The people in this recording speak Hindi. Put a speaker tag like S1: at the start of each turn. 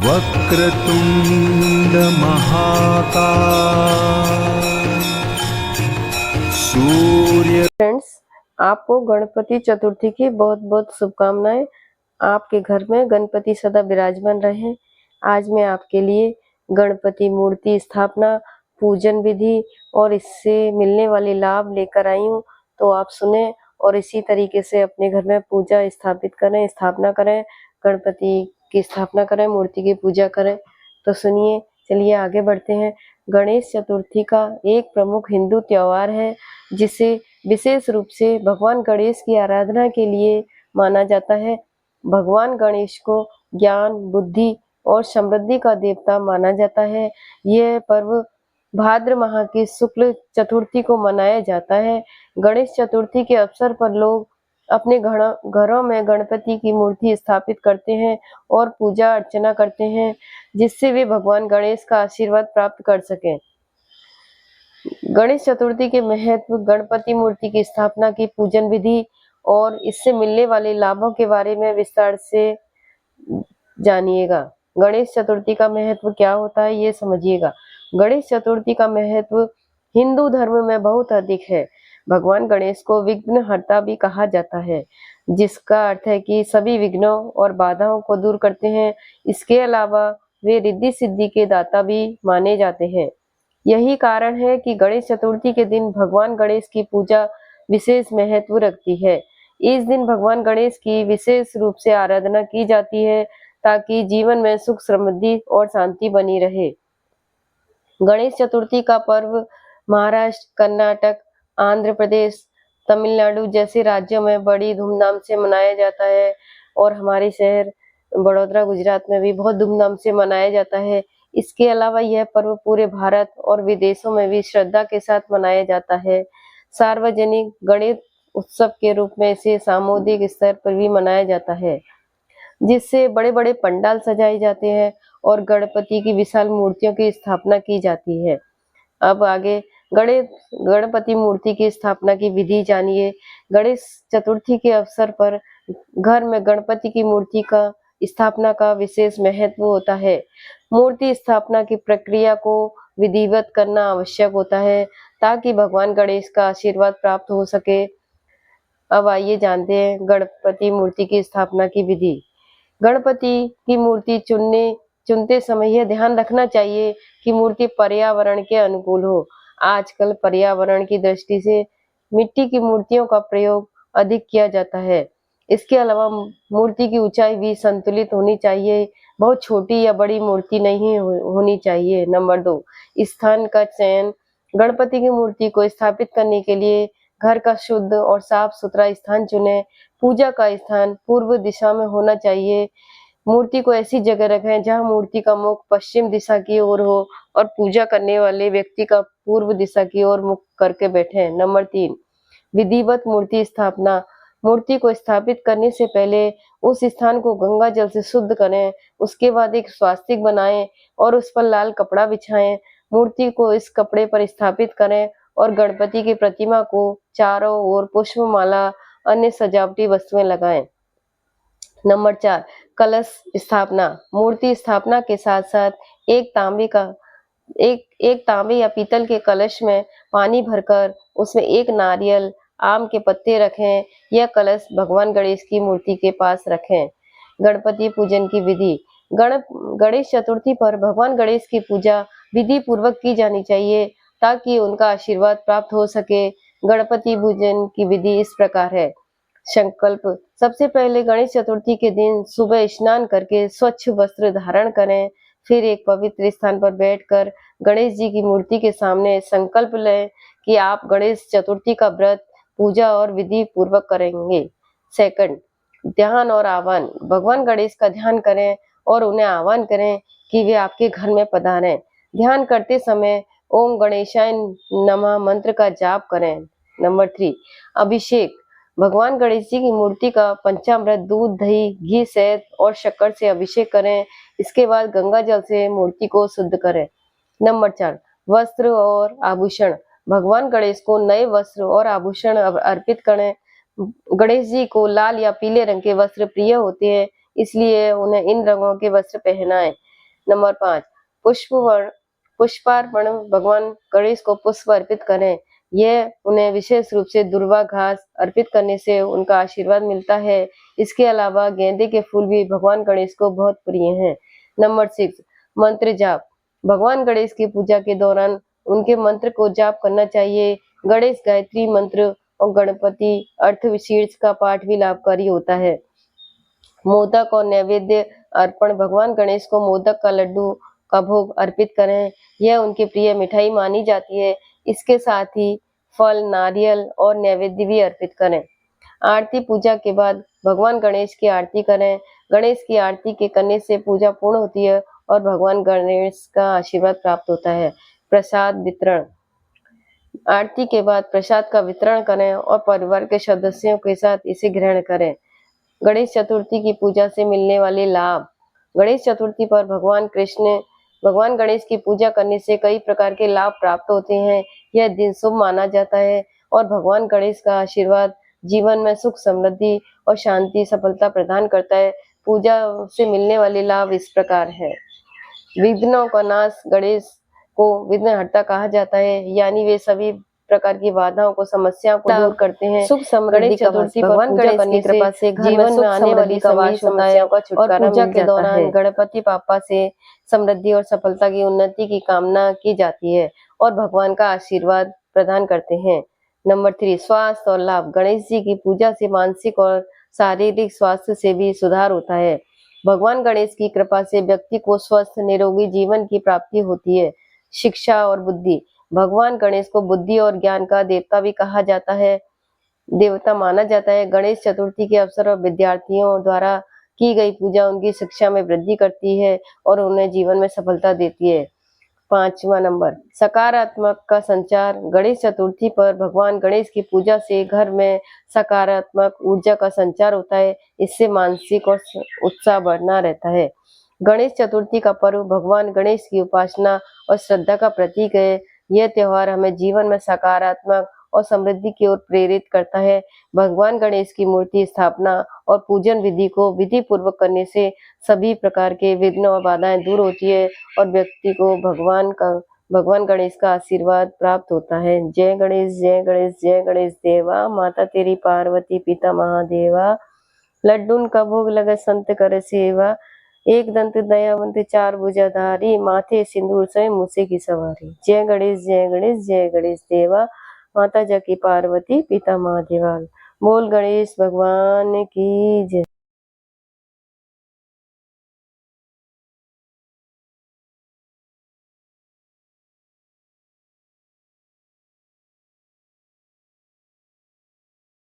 S1: वक्रतुंड महाकाय सूर्य।
S2: फ्रेंड्स, आपको गणपति चतुर्थी की बहुत बहुत शुभकामनाएं। आपके घर में गणपति सदा विराजमान रहे। आज मैं आपके लिए गणपति मूर्ति स्थापना, पूजन विधि और इससे मिलने वाले लाभ लेकर आई हूँ, तो आप सुने और इसी तरीके से अपने घर में पूजा स्थापित करें, स्थापना करें, गणपति की स्थापना करें, मूर्ति की पूजा करें। तो सुनिए, चलिए आगे बढ़ते हैं। गणेश चतुर्थी का एक प्रमुख हिंदू त्योहार है, जिसे विशेष रूप से भगवान गणेश की आराधना के लिए माना जाता है। भगवान गणेश को ज्ञान, बुद्धि और समृद्धि का देवता माना जाता है। यह पर्व भाद्र माह की शुक्ल चतुर्थी को मनाया जाता है। गणेश चतुर्थी के अवसर पर लोग अपने घरों में गणपति की मूर्ति स्थापित करते हैं और पूजा अर्चना करते हैं, जिससे वे भगवान गणेश का आशीर्वाद प्राप्त कर सकें। गणेश चतुर्थी के महत्व, गणपति मूर्ति की स्थापना की पूजन विधि और इससे मिलने वाले लाभों के बारे में विस्तार से जानिएगा। गणेश चतुर्थी का महत्व क्या होता है, ये समझिएगा। गणेश चतुर्थी का महत्व हिंदू धर्म में बहुत अधिक है। भगवान गणेश को विघ्नहर्ता भी कहा जाता है, जिसका अर्थ है कि सभी विघ्नों और बाधाओं को दूर करते हैं। इसके अलावा वे रिद्धि सिद्धि के दाता भी माने जाते हैं। यही कारण है कि गणेश चतुर्थी के दिन भगवान गणेश की पूजा विशेष महत्व रखती है। इस दिन भगवान गणेश की विशेष रूप से आराधना की जाती है, ताकि जीवन में सुख, समृद्धि और शांति बनी रहे। गणेश चतुर्थी का पर्व महाराष्ट्र, कर्नाटक, आंध्र प्रदेश, तमिलनाडु जैसे राज्यों में बड़ी धूमधाम से मनाया जाता है और हमारे शहर बड़ौदा, गुजरात में भी बहुत धूमधाम से मनाया जाता है। इसके अलावा यह पर्व पूरे भारत और विदेशों में भी श्रद्धा के साथ मनाया जाता है। सार्वजनिक गणेश उत्सव के रूप में इसे सामुदायिक स्तर पर भी मनाया जाता है, जिससे बड़े बड़े पंडाल सजाए जाते हैं और गणपति की विशाल मूर्तियों की स्थापना की जाती है। अब आगे गणपति मूर्ति की स्थापना की विधि जानिए। गणेश चतुर्थी के अवसर पर घर में गणपति की मूर्ति का स्थापना का विशेष महत्व होता है। मूर्ति स्थापना की प्रक्रिया को विधिवत करना आवश्यक होता है, ताकि भगवान गणेश का आशीर्वाद प्राप्त हो सके। अब आइए जानते हैं गणपति मूर्ति की स्थापना की विधि। गणपति की मूर्ति चुनते समय यह ध्यान रखना चाहिए कि मूर्ति पर्यावरण के अनुकूल हो। आजकल पर्यावरण की दृष्टि से मिट्टी की मूर्तियों का प्रयोग अधिक किया जाता है। इसके अलावा मूर्ति की ऊंचाई भी संतुलित होनी चाहिए, बहुत छोटी या बड़ी मूर्ति नहीं होनी चाहिए। नंबर 2, स्थान का चयन। गणपति की मूर्ति को स्थापित करने के लिए घर का शुद्ध और साफ सुथरा स्थान चुनें। पूजा का स्थान पूर्व दिशा में होना चाहिए। मूर्ति को ऐसी जगह रखें जहां मूर्ति का मुख पश्चिम दिशा की ओर हो और पूजा करने वाले व्यक्ति का पूर्व दिशा की ओर मुख करके बैठे। नंबर 3, विधिवत मूर्ति स्थापना। मूर्ति को स्थापित करने से पहले उस स्थान को गंगा जल से शुद्ध करें। उसके बाद एक स्वास्तिक बनाएं और उस पर लाल कपड़ा बिछाएं। मूर्ति को इस कपड़े पर स्थापित करें और गणपति की प्रतिमा को चारों ओर पुष्पमाला, अन्य सजावटी वस्तुएं लगाएं। नंबर 4, कलश स्थापना। मूर्ति स्थापना के साथ साथ एक तांबे या पीतल के कलश में पानी भरकर उसमें एक नारियल, आम के पत्ते रखें। यह कलश भगवान गणेश की मूर्ति के पास रखें। गणपति पूजन की विधि। गणेश चतुर्थी पर भगवान गणेश की पूजा विधि पूर्वक की जानी चाहिए, ताकि उनका आशीर्वाद प्राप्त हो सके। गणपति पूजन की विधि इस प्रकार है। संकल्प। सबसे पहले गणेश चतुर्थी के दिन सुबह स्नान करके स्वच्छ वस्त्र धारण करें। फिर एक पवित्र स्थान पर बैठकर गणेश जी की मूर्ति के सामने संकल्प लें कि आप गणेश चतुर्थी का व्रत, पूजा और विधि पूर्वक करेंगे। सेकंड, ध्यान और आह्वान। भगवान गणेश का ध्यान करें और उन्हें आह्वान करें कि वे आपके घर में पधारें। ध्यान करते समय ओम गणेशाय नमः मंत्र का जाप करें। नंबर 3, अभिषेक। भगवान गणेश जी की मूर्ति का पंचामृत, दूध, दही, घी, शहद और शक्कर से अभिषेक करें। इसके बाद गंगा जल से मूर्ति को शुद्ध करें। नंबर 4, वस्त्र और आभूषण। भगवान गणेश को नए वस्त्र और आभूषण अर्पित करें। गणेश जी को लाल या पीले रंग के वस्त्र प्रिय होते हैं, इसलिए उन्हें इन रंगों के वस्त्र पहनाएं। नंबर 5, पुष्पार्पण, भगवान गणेश को पुष्प अर्पित करें। यह उन्हें विशेष रूप से दुर्वा घास अर्पित करने से उनका आशीर्वाद मिलता है। इसके अलावा गेंदे के फूल भी भगवान गणेश को बहुत प्रिय हैं। नंबर 6, मंत्र जाप, भगवान गणेश की पूजा के दौरान उनके मंत्र को जाप करना चाहिए। गणेश गायत्री मंत्र और गणपति अर्थविशीर्ष का पाठ भी लाभकारी होता है। मोदक और नैवेद्य अर्पण, भगवान गणेश को मोदक का लड्डू का भोग अर्पित करें। यह उनकी प्रिय मिठाई मानी जाती है। इसके साथ ही फल, नारियल और नैवेद्य भी अर्पित करें। आरती, पूजा के बाद भगवान गणेश की आरती करें। गणेश की आरती के करने से पूजा पूर्ण होती है और भगवान गणेश का आशीर्वाद प्राप्त होता है। प्रसाद वितरण, आरती के बाद प्रसाद का वितरण करें और परिवार के सदस्यों के साथ इसे ग्रहण करें। गणेश चतुर्थी की पूजा से मिलने वाले लाभ, गणेश चतुर्थी पर भगवान गणेश की पूजा करने से कई प्रकार के लाभ प्राप्त होते हैं। यह दिन शुभ माना जाता है और भगवान गणेश का आशीर्वाद जीवन में सुख, समृद्धि और शांति, सफलता प्रदान करता है। पूजा से मिलने वाले लाभ इस प्रकार है। विघ्नों का नाश, गणेश को विघ्नहर्ता कहा जाता है, यानी वे सभी प्रकार की बाधाओं को, समस्याओं को दूर करते हैं।
S3: सुख समृद्धि का
S2: चतुर्थी
S3: वास,
S2: पर
S3: भगवान
S2: पूजा
S3: गणेश
S2: करने
S3: की कृपा से घर में
S2: जीवन में
S3: सुख
S2: आने वाली
S3: समृद्धि का
S2: सभी
S3: वास होता है
S2: समस्याओं का
S3: और
S2: छुटकारा
S3: पूजा
S2: मिल
S3: के
S2: जाता
S3: दौरान
S2: है। गणपति बाप्पा से समृद्धि और सफलता की, उन्नति की कामना की जाती है और भगवान का आशीर्वाद प्रदान करते हैं। नंबर 3, स्वास्थ्य और लाभ, गणेश जी की पूजा से मानसिक और शारीरिक स्वास्थ्य से भी सुधार होता है। भगवान गणेश की कृपा से व्यक्ति को स्वस्थ, निरोगी जीवन की प्राप्ति होती है। शिक्षा और बुद्धि, भगवान गणेश को बुद्धि और ज्ञान का देवता माना जाता है। गणेश चतुर्थी के अवसर पर विद्यार्थियों द्वारा की गई पूजा उनकी शिक्षा में वृद्धि करती है और उन्हें जीवन में सफलता देती है। 5वां नंबर, सकारात्मक का संचार, गणेश चतुर्थी पर भगवान गणेश की पूजा से घर में सकारात्मक ऊर्जा का संचार होता है। इससे मानसिक और उत्साह बढ़ना रहता है। गणेश चतुर्थी का पर्व भगवान गणेश की उपासना और श्रद्धा का प्रतीक है। यह त्योहार हमें जीवन में सकारात्मक और समृद्धि की ओर प्रेरित करता है। भगवान गणेश की मूर्ति स्थापना और पूजन विधि को विधि पूर्वक करने से सभी प्रकार के विघ्न और बाधाएं दूर होती है और व्यक्ति को भगवान गणेश का आशीर्वाद प्राप्त होता है। जय गणेश, जय गणेश, जय गणेश देवा, माता तेरी पार्वती, पिता महादेवा, लड्डून का भोग लगे संत कर सेवा, एक दंत दयावंत चार भुजाधारी, माथे सिंदूर से मूसे की सवारी। जय गणेश, जय गणेश, जय गणेश देवा, माता जाकी पार्वती, पिता महादेवा। बोल गणेश भगवान की जय।